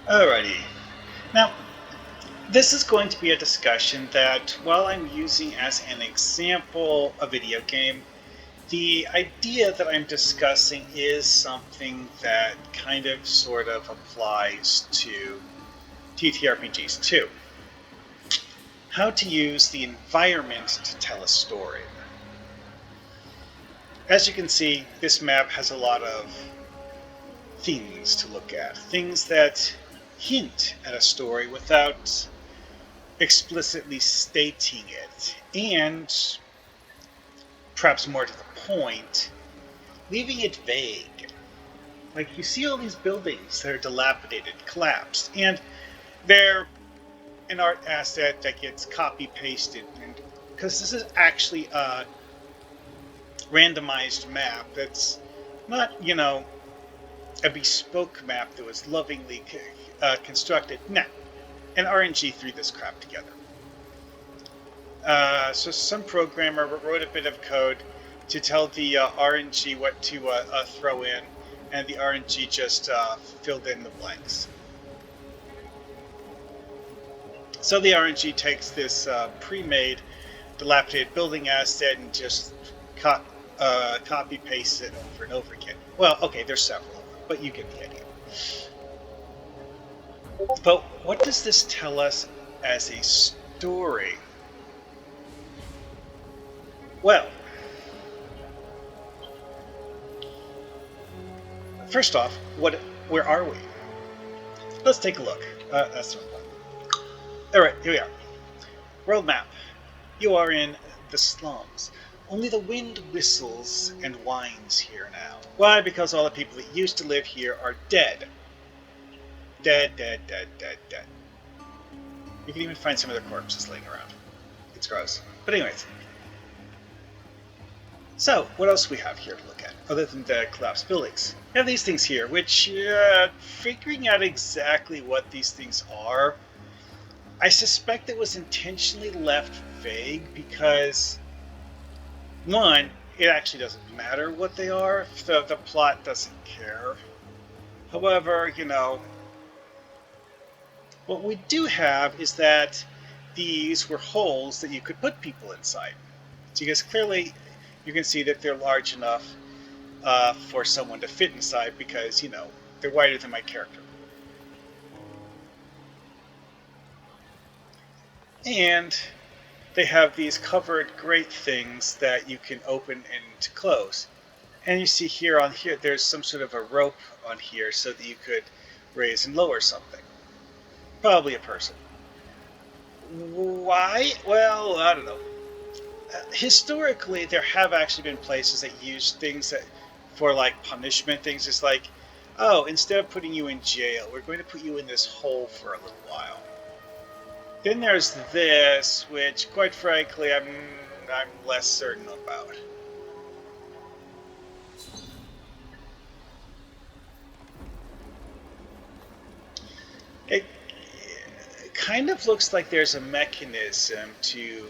Alrighty. Now, this is going to be a discussion that, while I'm using as an example a video game, the idea that I'm discussing is something that kind of sort of applies to TTRPGs too. How to use the environment to tell a story. As you can see, this map has a lot of things to look at, things that hint at a story without explicitly stating it, and perhaps more to the point, leaving it vague. Like, you see all these buildings that are dilapidated, collapsed, and they're an art asset that gets copy pasted, and because this is actually a randomized map that's not, a bespoke map that was lovingly constructed. No, an RNG threw this crap together. So some programmer wrote a bit of code to tell the RNG what to throw in, and the RNG just filled in the blanks. So the RNG takes this pre-made dilapidated building asset and just copy pastes it over and over again. Well, okay, there's several of them, but you get the idea. But what does this tell us as a story? Well, first off, where are we? Let's take a look. That's what. All right, here we are. World map. You are in the slums. Only the wind whistles and whines here now. Why? Because all the people that used to live here are dead. Dead. You can even find some of their corpses laying around. It's gross. But anyways. So, what else do we have here to look at, other than the collapsed buildings? We have these things here, which, figuring out exactly what these things are, I suspect it was intentionally left vague because, one, it actually doesn't matter what they are. The plot doesn't care. However, what we do have is that these were holes that you could put people inside. So you guys clearly, you can see that they're large enough for someone to fit inside because, they're wider than my character. And they have these covered grate things that you can open and close. And you see here there's some sort of a rope on here so that you could raise and lower something. Probably a person. Why? Well, I don't know. Historically, there have actually been places that use things for like punishment things. It's like, oh, instead of putting you in jail, we're going to put you in this hole for a little while. Then there's this, which, quite frankly, I'm less certain about. It kind of looks like there's a mechanism to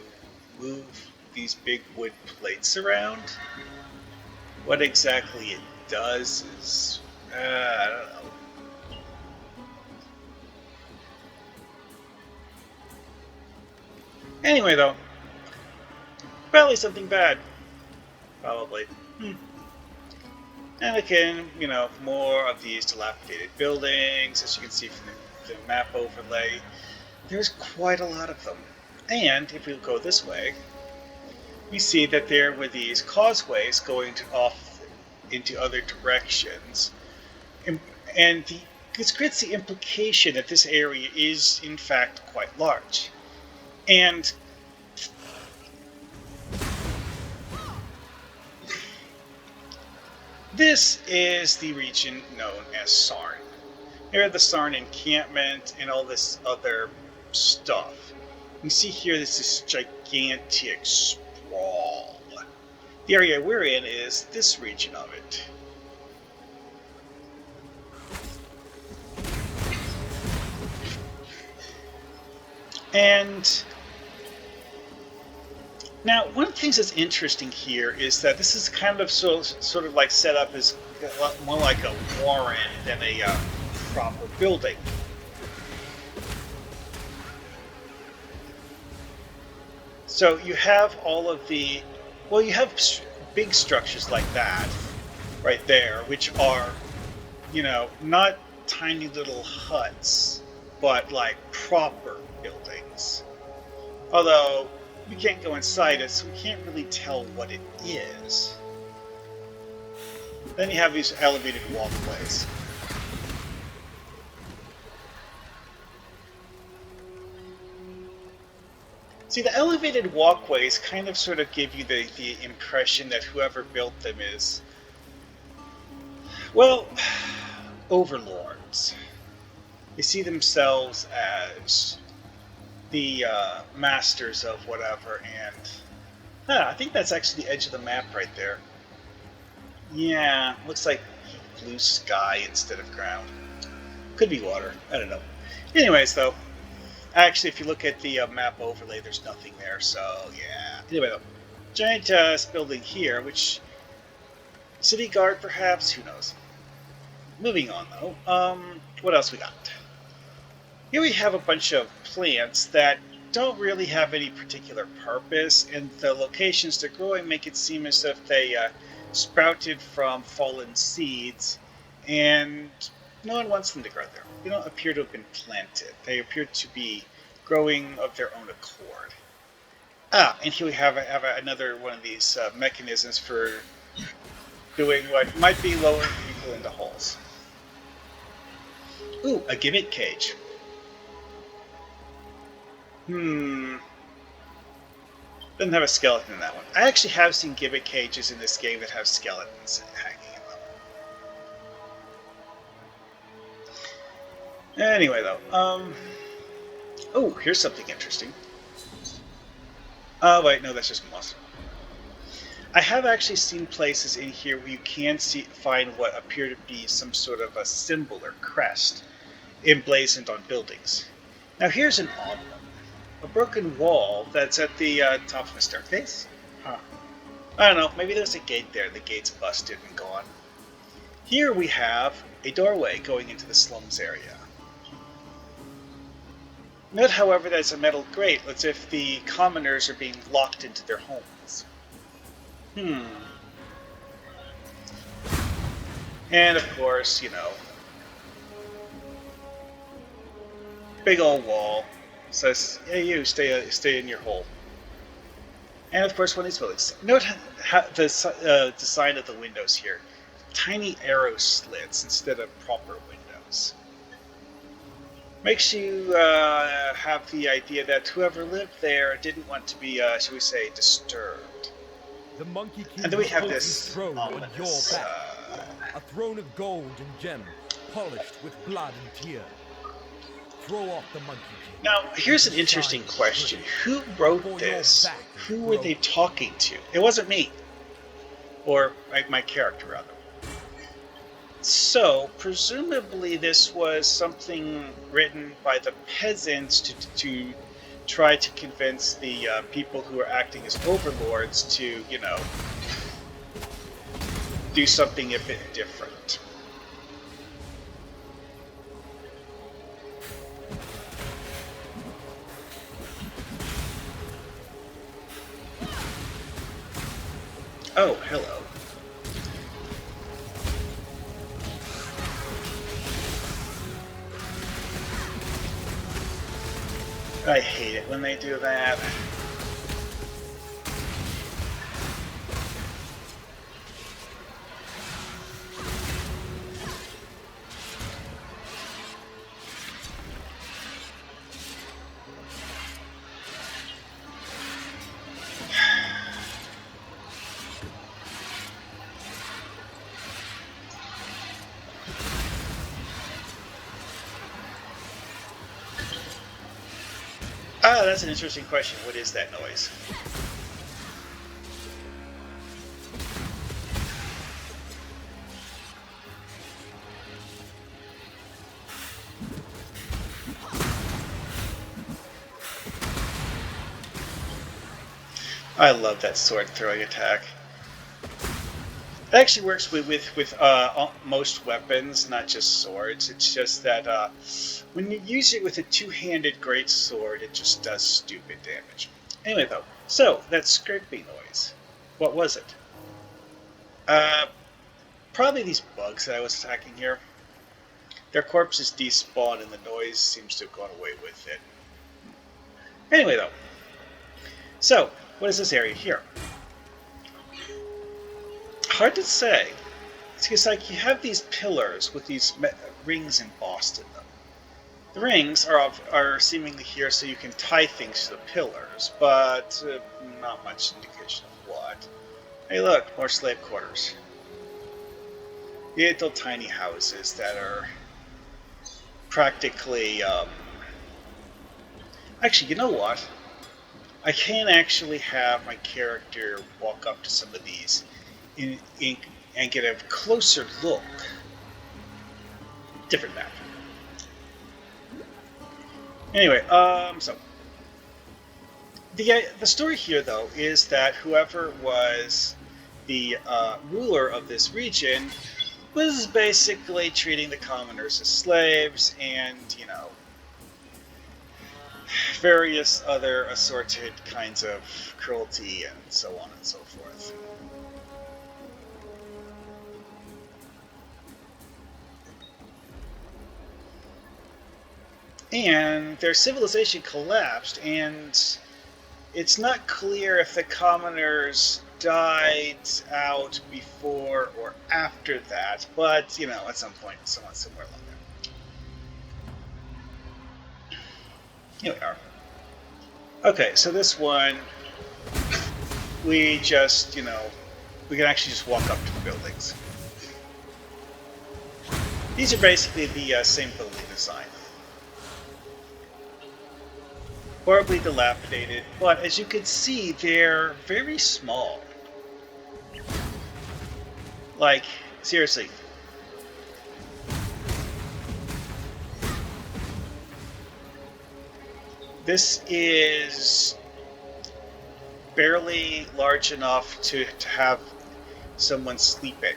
move these big wood plates around. What exactly it does is, I don't know. Anyway, though, probably something bad. Probably. And again, more of these dilapidated buildings, as you can see from the map overlay. There's quite a lot of them. And if we go this way, we see that there were these causeways going off into other directions. And this creates the implication that this area is, in fact, quite large. And this is the region known as Sarn. Here, the Sarn encampment and all this other stuff. You see here, this gigantic sprawl. The area we're in is this region of it. And now, one of the things that's interesting here is that this is kind of sort of like set up as a lot more like a warren than a proper building. So you have all of the, well, you have big structures like that right there, which are, not tiny little huts, but like proper buildings. Although we can't go inside it, so we can't really tell what it is. Then you have these elevated walkways. See, the elevated walkways kind of sort of give you the impression that whoever built them is, well, overlords. They see themselves as the masters of whatever, and I think that's actually the edge of the map right there. Yeah, looks like blue sky instead of ground. Could be water. I don't know. Anyways, though, actually, if you look at the map overlay, there's nothing there. So yeah. Anyway, though, giant building here, which city guard perhaps? Who knows? Moving on though. What else we got? Here we have a bunch of plants that don't really have any particular purpose, and the locations they're growing make it seem as if they sprouted from fallen seeds, and no one wants them to grow there. They don't appear to have been planted. They appear to be growing of their own accord. And here we have another one of these mechanisms for doing what might be lowering people into holes. Ooh, a gimmick cage. Doesn't have a skeleton in that one. I actually have seen gimmick cages in this game that have skeletons hanging in them. Anyway, though, oh, here's something interesting. Oh, wait, no, that's just moss. I have actually seen places in here where you can find what appear to be some sort of a symbol or crest emblazoned on buildings. Now, here's an odd one. A broken wall that's at the top of a staircase? Huh. I don't know, maybe there's a gate there. The gate's busted and gone. Here we have a doorway going into the slums area. Note, however, that it's a metal grate, as if the commoners are being locked into their homes. And of course, big old wall. Says, "Hey, you stay in your hole." And of course, one of these buildings. Note how the design of the windows here: tiny arrow slits instead of proper windows. Makes you have the idea that whoever lived there didn't want to be, shall we say, disturbed. The Monkey King and then we have this throne on your back. A throne of gold and gems, polished with blood and tears. Throw off the Monkey King. Now, here's an interesting question. Who wrote this? Who were they talking to? It wasn't me. Or my character, rather. So, presumably this was something written by the peasants to try to convince the people who are acting as overlords to, do something a bit different. Oh, hello. I hate it when they do that. That's an interesting question. What is that noise? I love that sword throwing attack. It actually works with most weapons, not just swords. It's just that when you use it with a two-handed great sword, it just does stupid damage. Anyway, though, So, that scraping noise, what was it? Uh, Probably these bugs that I was attacking here. Their corpses despawn and the noise seems to have gone away with it. Anyway, though. So, what is this area here? Hard to say. It's like you have these pillars with these rings embossed in them. The rings are seemingly here so you can tie things to the pillars, but not much indication of what. Hey look, more slave quarters. Little tiny houses that are practically... Actually, you know what? I can actually have my character walk up to some of these and get a closer look. Different map. Anyway, so the story here, though, is that whoever was the ruler of this region was basically treating the commoners as slaves, and various other assorted kinds of cruelty, and so on and so forth. And their civilization collapsed, and it's not clear if the commoners died out before or after that, but, at some point, somewhere along there. Here we are. Okay, so this one, we just, we can actually just walk up to the buildings. These are basically the same building design. Horribly dilapidated, but as you can see, they're very small. Like, seriously. This is barely large enough to have someone sleep in.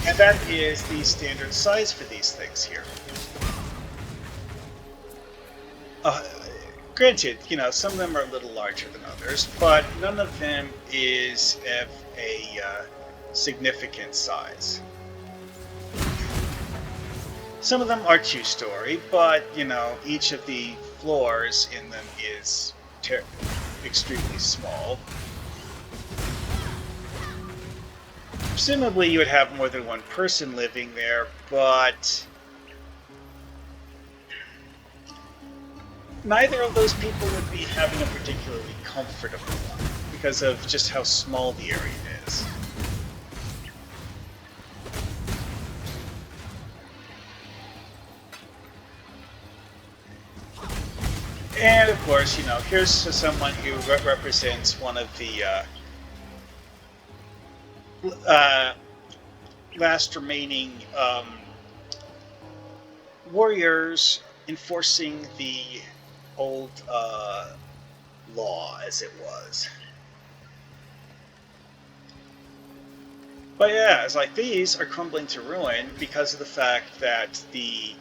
And that is the standard size for these things here. Granted, some of them are a little larger than others, but none of them is of a significant size. Some of them are two-story, but, each of the floors in them is extremely small. Presumably you would have more than one person living there, but neither of those people would be having a particularly comfortable life because of just how small the area is. And of course, here's someone who represents one of the last remaining warriors enforcing the old law as it was. But yeah, it's like these are crumbling to ruin because of the fact that the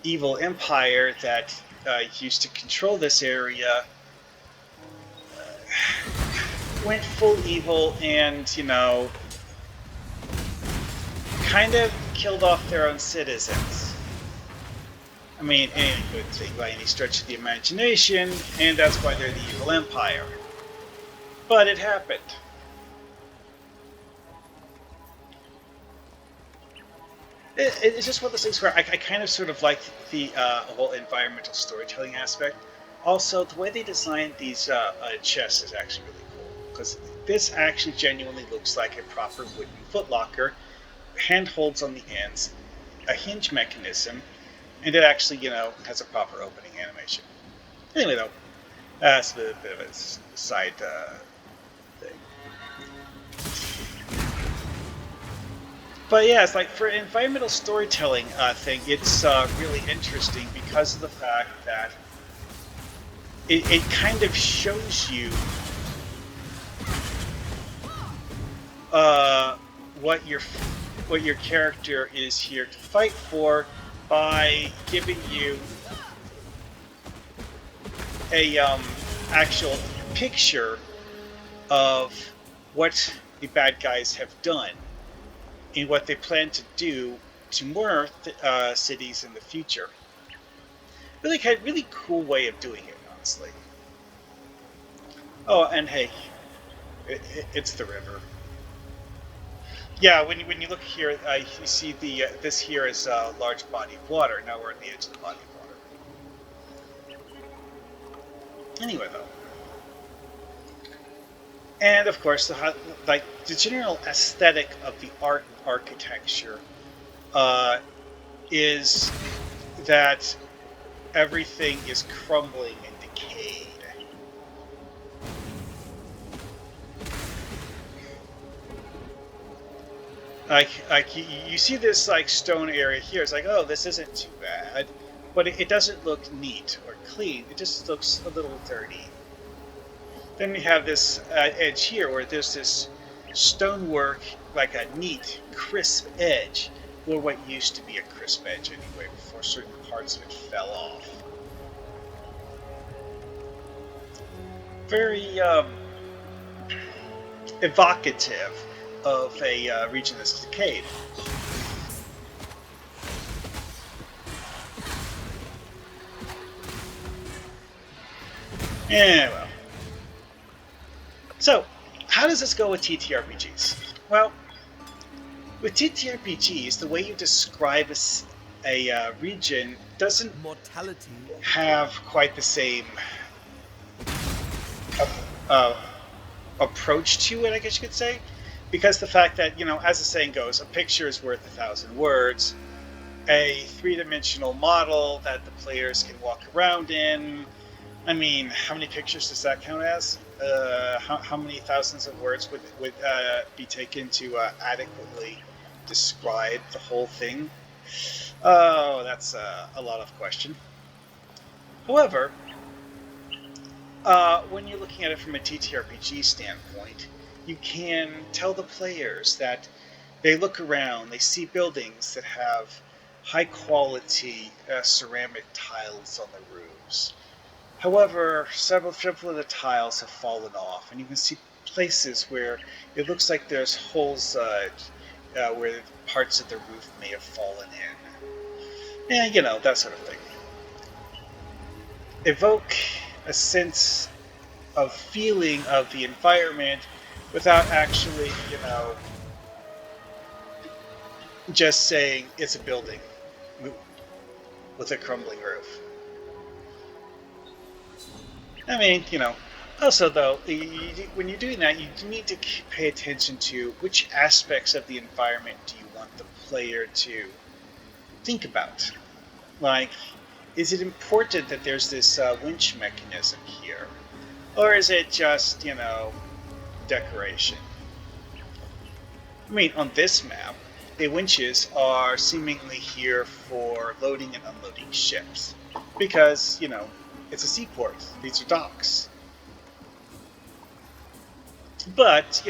evil empire that used to control this area went full evil and, kind of killed off their own citizens. I mean, any good thing by any stretch of the imagination, and that's why they're the evil empire. But it happened. It's just one of those things where I kind of sort of like the whole environmental storytelling aspect. Also, the way they designed these chests is actually really cool, because this actually genuinely looks like a proper wooden footlocker, handholds on the ends, a hinge mechanism, and it actually, has a proper opening animation. Anyway, though, that's a bit of a side thing. But yeah, it's like for an environmental storytelling thing, it's really interesting because of the fact that it kind of shows you what your character is here to fight for by giving you a actual picture of what the bad guys have done and what they plan to do to more cities in the future. Really cool way of doing it, honestly. Oh, and hey, it's the river. Yeah, when you look here, you see the this here is a large body of water. Now we're at the edge of the body of water. Anyway, though, and of course, the general aesthetic of the art and architecture uh, is that everything is crumbling and decayed. Like you see this like stone area here. It's like, oh, this isn't too bad, but it doesn't look neat or clean. It just looks a little dirty. Then we have this edge here where there's this stonework, like a neat, crisp edge, or what used to be a crisp edge anyway, before certain parts of it fell off. Very evocative of a region that's decayed. Yeah, well. So, how does this go with TTRPGs? Well, with TTRPGs, the way you describe a region doesn't have quite the same uh, approach to it, I guess you could say. Because the fact that, as the saying goes, a picture is worth 1,000 words, a three-dimensional model that the players can walk around in. I mean, how many pictures does that count as? How many thousands of words would be taken to adequately describe the whole thing? Oh, that's a lot of question. However, when you're looking at it from a TTRPG standpoint, you can tell the players that they look around, they see buildings that have high quality ceramic tiles on the roofs. However, several of the tiles have fallen off, and you can see places where it looks like there's holes where parts of the roof may have fallen in. And, that sort of thing. Evoke a sense of feeling of the environment without actually, just saying it's a building with a crumbling roof. I mean, also though, when you're doing that, you need to pay attention to which aspects of the environment do you want the player to think about. Like, is it important that there's this winch mechanism here? Or is it just, decoration? I mean, on this map, the winches are seemingly here for loading and unloading ships. Because, it's a seaport. These are docks. But,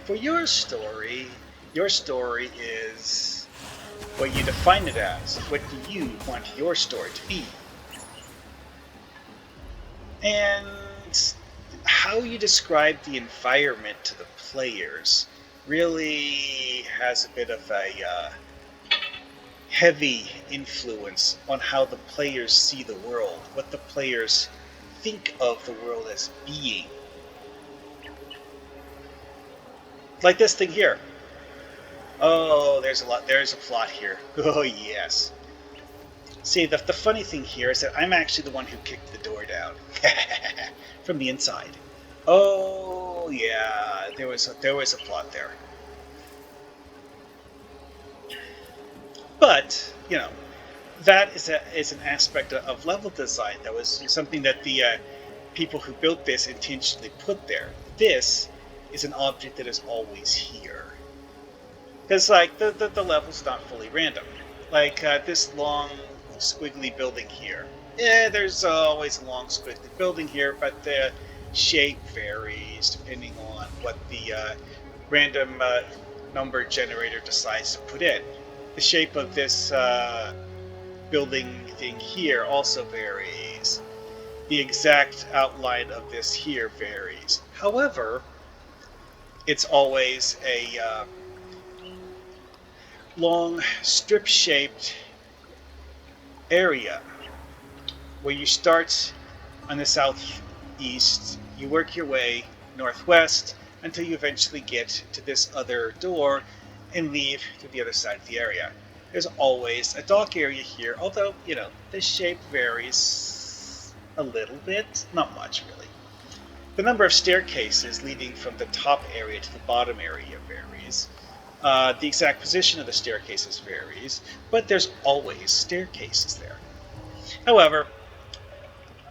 for your story is what you define it as. What do you want your story to be? And how you describe the environment to the players really has a bit of a heavy influence on how the players see the world, what the players think of the world as being. Like this thing here. Oh, there's a plot here. Oh, yes. See, the funny thing here is that I'm actually the one who kicked the door down from the inside. Oh, yeah, there was a plot there. But, that is an aspect of level design. That was something that the people who built this intentionally put there. This is an object that is always here. Because, like, the level's not fully random. Like, this long, squiggly building here. Yeah, there's always a long, squiggly building here, but the shape varies depending on what the random number generator decides to put in. The shape of this building thing here also varies. the exact outline of this here varies. However, it's always a long strip-shaped area where you start on the southeast, you work your way northwest until you eventually get to this other door and leave to the other side of the area. There's always a dock area here, although, the shape varies a little bit, not much really. The number of staircases leading from the top area to the bottom area varies. The exact position of the staircases varies, but there's always staircases there. However,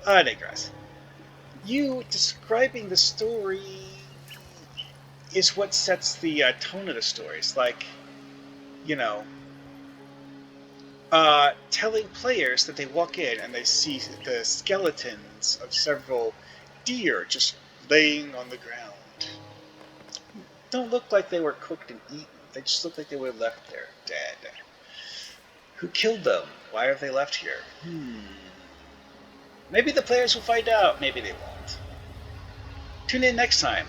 I digress. You describing the story is what sets the tone of the story. It's like, you know, telling players that they walk in and they see the skeletons of several deer just laying on the ground. Don't look like they were cooked and eaten. They just look like they were left there, dead. Who killed them? Why are they left here? Maybe the players will find out. Maybe they won't. Tune in next time.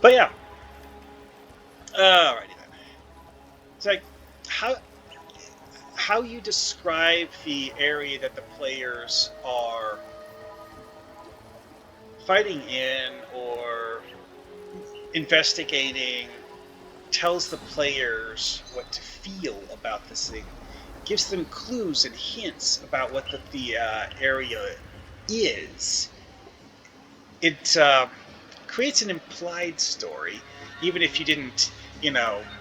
But yeah. Alrighty then. It's like how you describe the area that the players are fighting in or investigating tells the players what to feel about this thing, gives them clues and hints about what the area is. It creates an implied story, even if you didn't,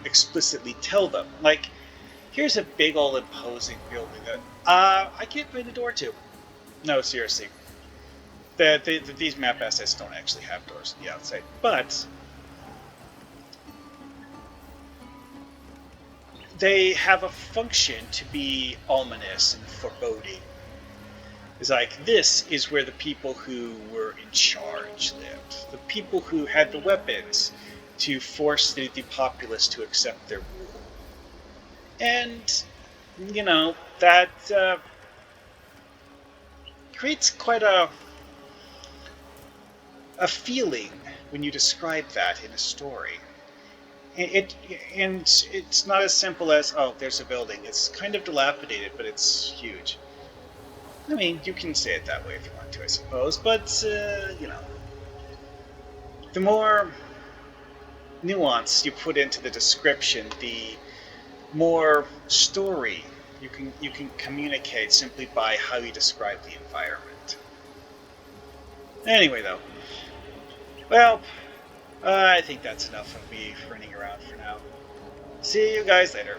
explicitly tell them. Like, here's a big old imposing building that I can't find a door to. No, seriously. These map assets don't actually have doors on the outside, but they have a function to be ominous and foreboding. It's like, this is where the people who were in charge lived. The people who had the weapons to force the populace to accept their rule. And, that creates quite a feeling when you describe that in a story. And it's not as simple as, oh, there's a building. It's kind of dilapidated, but it's huge. I mean, you can say it that way if you want to, I suppose, but, the more nuance you put into the description, the more story you can communicate simply by how you describe the environment. Anyway, though, well, I think that's enough of me running around for now. See you guys later.